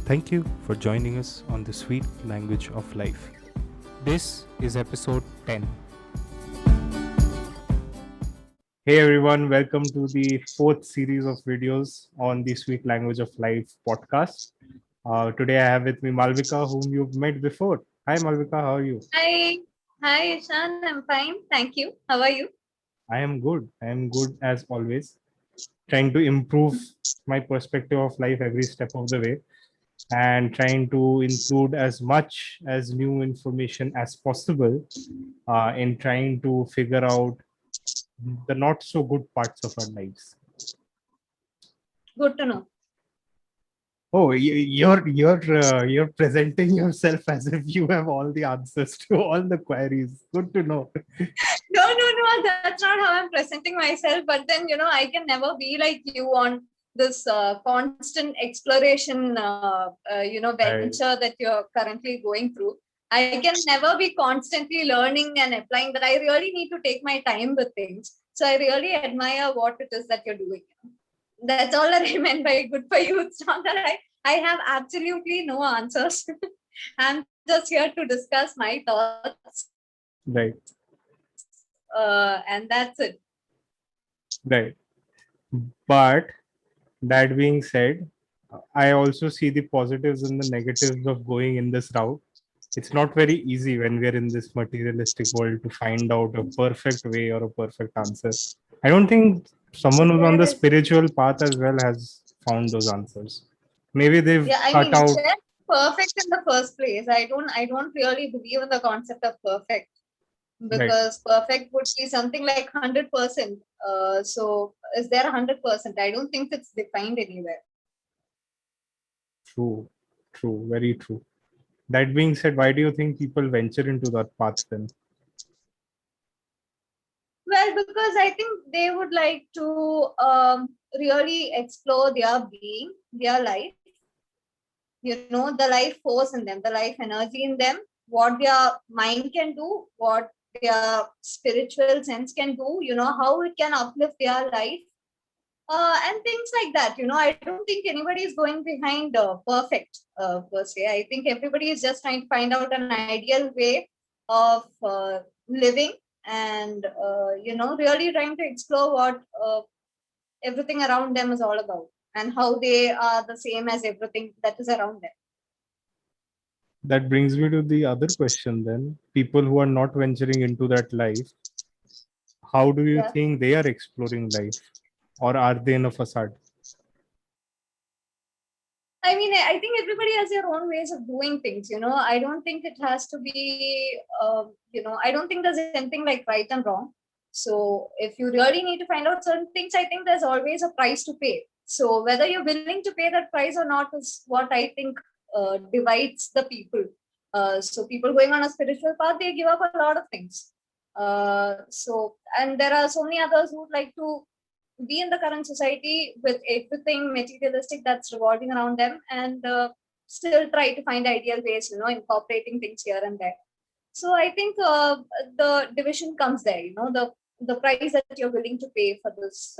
Thank you for joining us on the sweet language of life. This is episode 10. Hey everyone, welcome to the fourth series of videos on the Sweet Language of Life podcast. Today I have with me Malvika, whom you've met before. Hi Malvika, how are you? Hi, Ishan. I'm fine. Thank you. How are you? I am good. I am good as always, trying to improve my perspective of life every step of the way and trying to include as much as new information as possible in trying to figure out the not so good parts of our lives. Good to know. Oh, you're presenting yourself as if you have all the answers to all the queries. Good to know. No, that's not how I'm presenting myself. But then, I can never be like you on this constant exploration, Right. venture that you're currently going through. I can never be constantly learning and applying, but I really need to take my time with things. So I really admire what it is that you're doing. That's all that I meant by good for you. It's not that I have absolutely no answers. I'm just here to discuss my thoughts, Right. and that's it. Right. But that being said, I also see the positives and the negatives of going in this route. It's not very easy when we're in this materialistic world to find out a perfect way or a perfect answer. I don't think someone who's on the Yes. spiritual path as well has found those answers. Maybe they've Yeah, I cut mean, out. they're perfect in the first place. I don't really believe in the concept of perfect, Right. because perfect would be something like 100%. So is there 100%? I don't think it's defined anywhere. True. True. Very true. That being said, why do you think people venture into that path then? Well, because I think they would like to really explore their being, their life, the life force in them, the life energy in them, what their mind can do, what their spiritual sense can do, how it can uplift their life, and things like that. I don't think anybody is going behind perfect per se. I think everybody is just trying to find out an ideal way of living, and really trying to explore what everything around them is all about, and how they are the same as everything that is around them. That brings me to the other question then. People who are not venturing into that life, how do you Yeah. think they are exploring life? Or are they in a facade? I mean, I think everybody has their own ways of doing things. I don't think it has to be, I don't think there's anything like right and wrong. So if you really need to find out certain things, I think there's always a price to pay. So whether you're willing to pay that price or not is what I think divides the people. So people going on a spiritual path, they give up a lot of things. And there are so many others who would like to be in the current society with everything materialistic that's revolving around them, and still try to find ideal ways, incorporating things here and there. So I think the division comes there, the price that you're willing to pay for this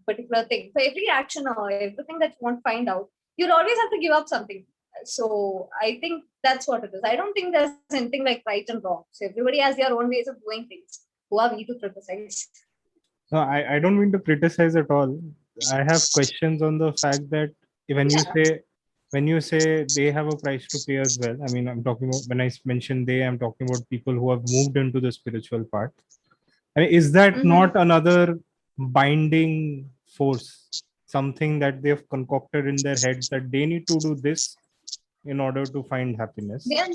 particular thing, for every action or everything that you want to find out. You'll always have to give up something. So I think that's what it is. I don't think there's anything like right and wrong. So everybody has their own ways of doing things. Who are we to criticize? No, I don't mean to criticize at all. I have questions on the fact that when you Yeah. say when you say they have a price to pay as well, I mean I'm talking about when I mention they, I'm talking about people who have moved into the spiritual part. I mean, is that Mm-hmm. not another binding force? Something that they've concocted in their heads that they need to do this in order to find happiness. Then,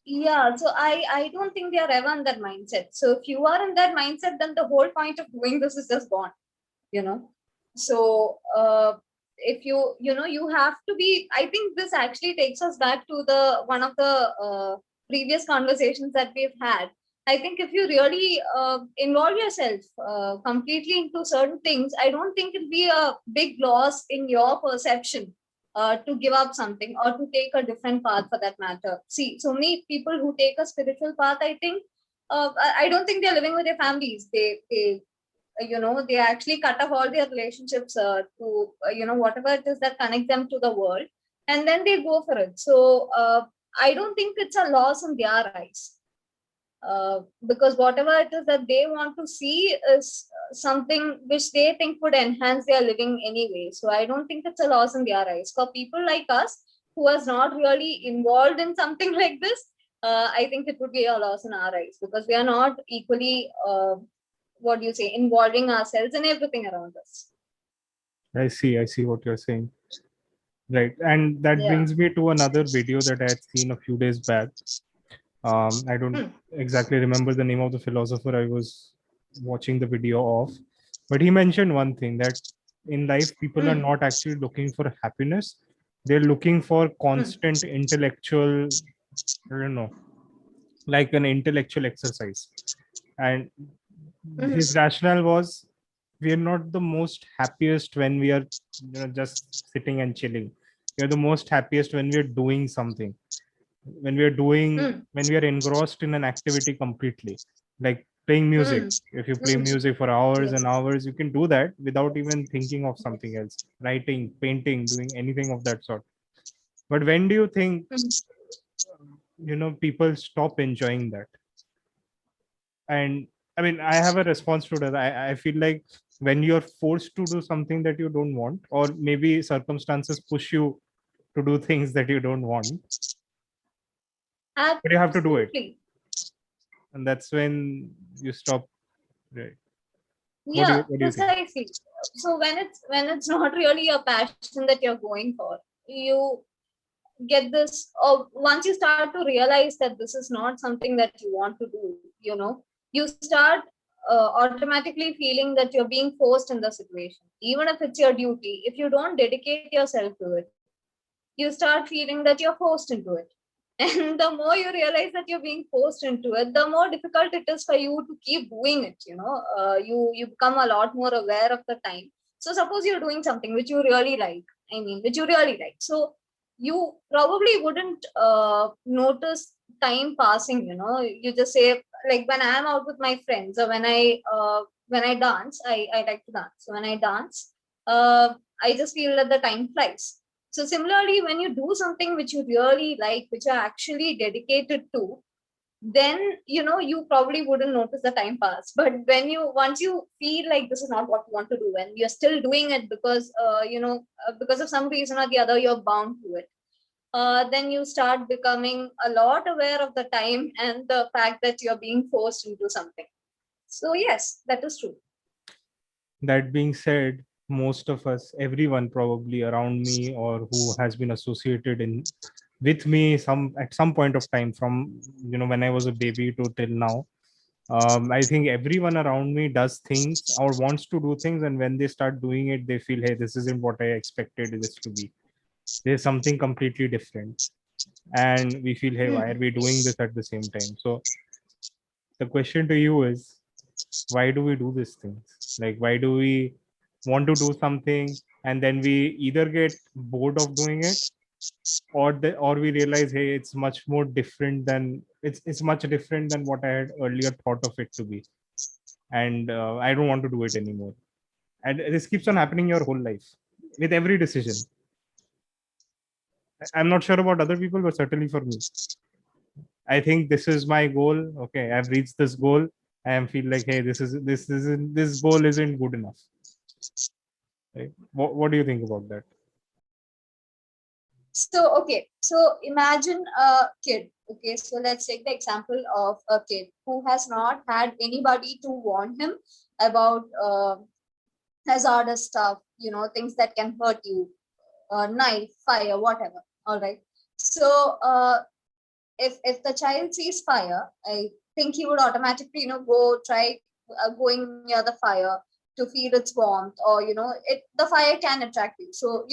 yeah, so I don't think they are ever in that mindset. So if you are in that mindset, then the whole point of doing this is just gone. you know so if you have to be. I think this actually takes us back to the one of the previous conversations that we've had. I think if you really involve yourself completely into certain things, I don't think it'll be a big loss in your perception to give up something or to take a different path, for that matter. See, so many people who take a spiritual path, I think I don't think they're living with their families. They actually cut off all their relationships to whatever it is that connects them to the world. and then they go for it. So I don't think it's a loss in their eyes. Because whatever it is that they want to see is something which they think would enhance their living anyway. So I don't think it's a loss in their eyes. For people like us who is not really involved in something like this, I think it would be a loss in our eyes, because we are not equally, what do you say, involving ourselves in everything around us. I see what you're saying. Right. And that Yeah. brings me to another video that I had seen a few days back. I don't exactly remember the name of the philosopher I was watching the video of, but he mentioned one thing, that in life, people are not actually looking for happiness. They're looking for constant intellectual, I don't know, like an intellectual exercise. And his rationale was, we are not the most happiest when we are, just sitting and chilling. We are the most happiest when we are doing something, when we are engrossed in an activity completely, like playing music. If you play music for hours and hours, you can do that without even thinking of something else, writing, painting, doing anything of that sort. But when do you think people stop enjoying that? And I mean, I have a response to that. I feel like when you're forced to do something that you don't want, or maybe circumstances push you to do things that you don't want, but you have to do it, and that's when you stop. Right. Yeah, What do you think? precisely. So when it's not really a passion that you're going for, you get this, or once you start to realize that this is not something that you want to do, you start automatically feeling that you're being forced in the situation. Even if it's your duty, if you don't dedicate yourself to it, you start feeling that you're forced into it. And the more you realize that you're being forced into it, the more difficult it is for you to keep doing it. You become a lot more aware of the time. So suppose you're doing something which you really like, which you really like, so you probably wouldn't notice time passing. You just say, like, when I'm out with my friends, or when I dance, I like to dance. So when I dance, I just feel that the time flies. So similarly, when you do something which you really like, which you're actually dedicated to, then you probably wouldn't notice the time pass. But once you feel like this is not what you want to do, and you're still doing it because because of some reason or the other you're bound to it, then you start becoming a lot aware of the time and the fact that you're being forced into something. So yes, that is true. That being said, most of us, everyone probably around me or who has been associated with me at some point of time, from when I was a baby to till now, I think everyone around me does things or wants to do things, and when they start doing it, they feel, hey, this isn't what I expected this to be. There's something completely different, and we feel, hey, why are we doing this at the same time? So the question to you is, why do we do these things? Like, why do we want to do something and then we either get bored of doing it, or we realize, hey, it's much more different than it's much different than what I had earlier thought of it to be, and I don't want to do it anymore. And this keeps on happening your whole life with every decision. I'm not sure about other people, but certainly for me, I think this is my goal. Okay, I've reached this goal. I am feel like, hey, this goal isn't good enough. Right? What do you think about that? So imagine a kid. Okay, so let's take the example of a kid who has not had anybody to warn him about hazardous stuff, things that can hurt you, knife, fire, whatever. All right. So if the child sees fire, I think he would automatically, go try going near the fire to feel its warmth, or the fire can attract you. So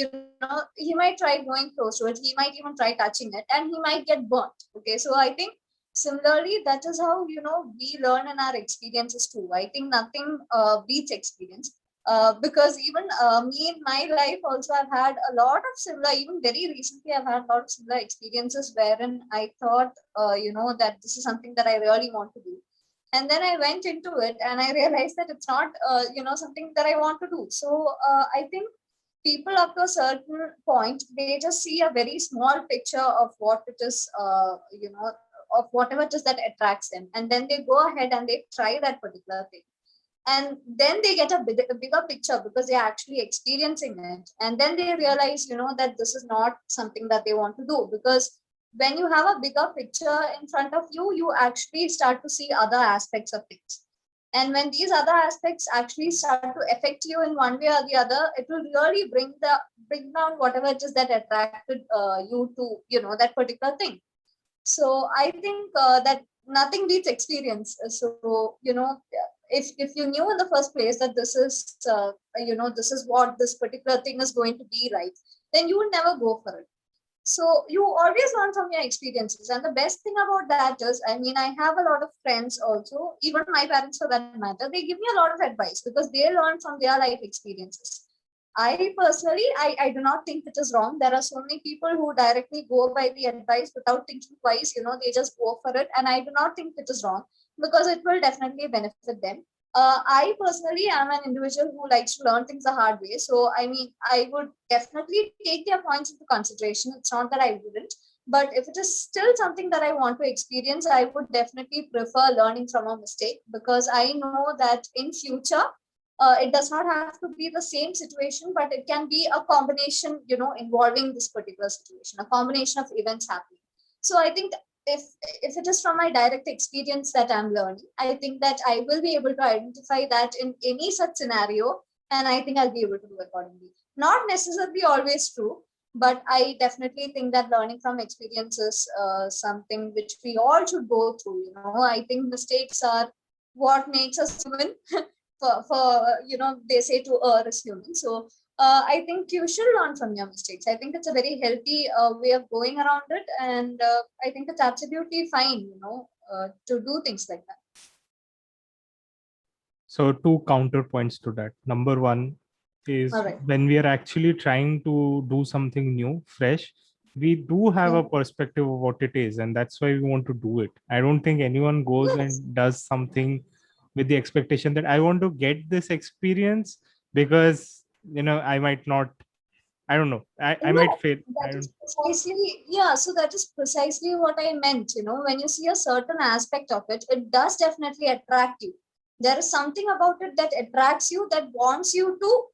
he might try going close to it. He might even try touching it, and he might get burnt. Okay, so I think similarly, that is how we learn in our experiences too. I think nothing beats experience. Because even me in my life also, I've had a lot of similar, even very recently, I've had a lot of similar experiences wherein I thought, that this is something that I really want to do. And then I went into it and I realized that it's not, something that I want to do. So I think people up to a certain point, they just see a very small picture of what it is, of whatever it is that attracts them, and then they go ahead and they try that particular thing, and then they get a bigger picture because they're actually experiencing it, and then they realize, that this is not something that they want to do, because when you have a bigger picture in front of you, you actually start to see other aspects of things, and when these other aspects actually start to affect you in one way or the other, it will really bring down whatever it is that attracted you to that particular thing. So I think that nothing beats experience. So if you knew in the first place that this is what this particular thing is going to be like, then you would never go for it. So you always learn from your experiences, and the best thing about that is, I mean, I have a lot of friends also, even my parents for that matter, they give me a lot of advice because they learn from their life experiences. I personally, I do not think it is wrong. There are so many people who directly go by the advice without thinking twice, they just go for it. And I do not think it is wrong because it will definitely benefit them. I personally am an individual who likes to learn things the hard way. So, I mean, I would definitely take their points into consideration. It's not that I wouldn't. But if it is still something that I want to experience, I would definitely prefer learning from a mistake, because I know that in future, it does not have to be the same situation, but it can be a combination, involving this particular situation, a combination of events happening. So I think if it is from my direct experience that I'm learning, I think that I will be able to identify that in any such scenario, and I think I'll be able to do accordingly. Not necessarily always true, but I definitely think that learning from experience is something which we all should go through. I think mistakes are what makes us human. For they say to err is human. So I think you should learn from your mistakes. I think it's a very healthy way of going around it, and I think it's absolutely fine, to do things like that. So two counterpoints to that. Number one is, All right. when we are actually trying to do something new, fresh, we do have a perspective of what it is, and that's why we want to do it. I don't think anyone goes Yes. and does something with the expectation that I want to get this experience because I might not, I don't know, I might fail. That is precisely, yeah. So that is precisely what I meant. When you see a certain aspect of it, it does definitely attract you. There is something about it that attracts you, that wants you to,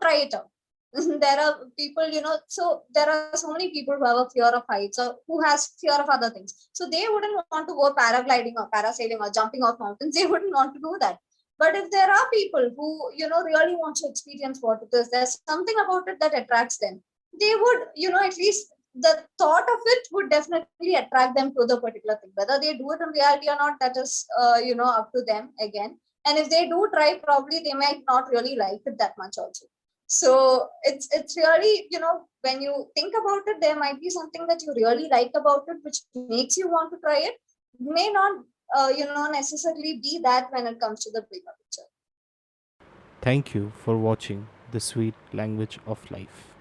try it out. There are people, so there are so many people who have a fear of heights or who has fear of other things. So they wouldn't want to go paragliding or parasailing or jumping off mountains. They wouldn't want to do that. But if there are people who, really want to experience what it is, there's something about it that attracts them. They would, at least the thought of it would definitely attract them to the particular thing. Whether they do it in reality or not, that is, up to them again. And if they do try, probably they might not really like it that much also. So it's really, when you think about it, there might be something that you really like about it, which makes you want to try it. May not, necessarily be that when it comes to the bigger picture. Thank you for watching The Sweet Language of Life.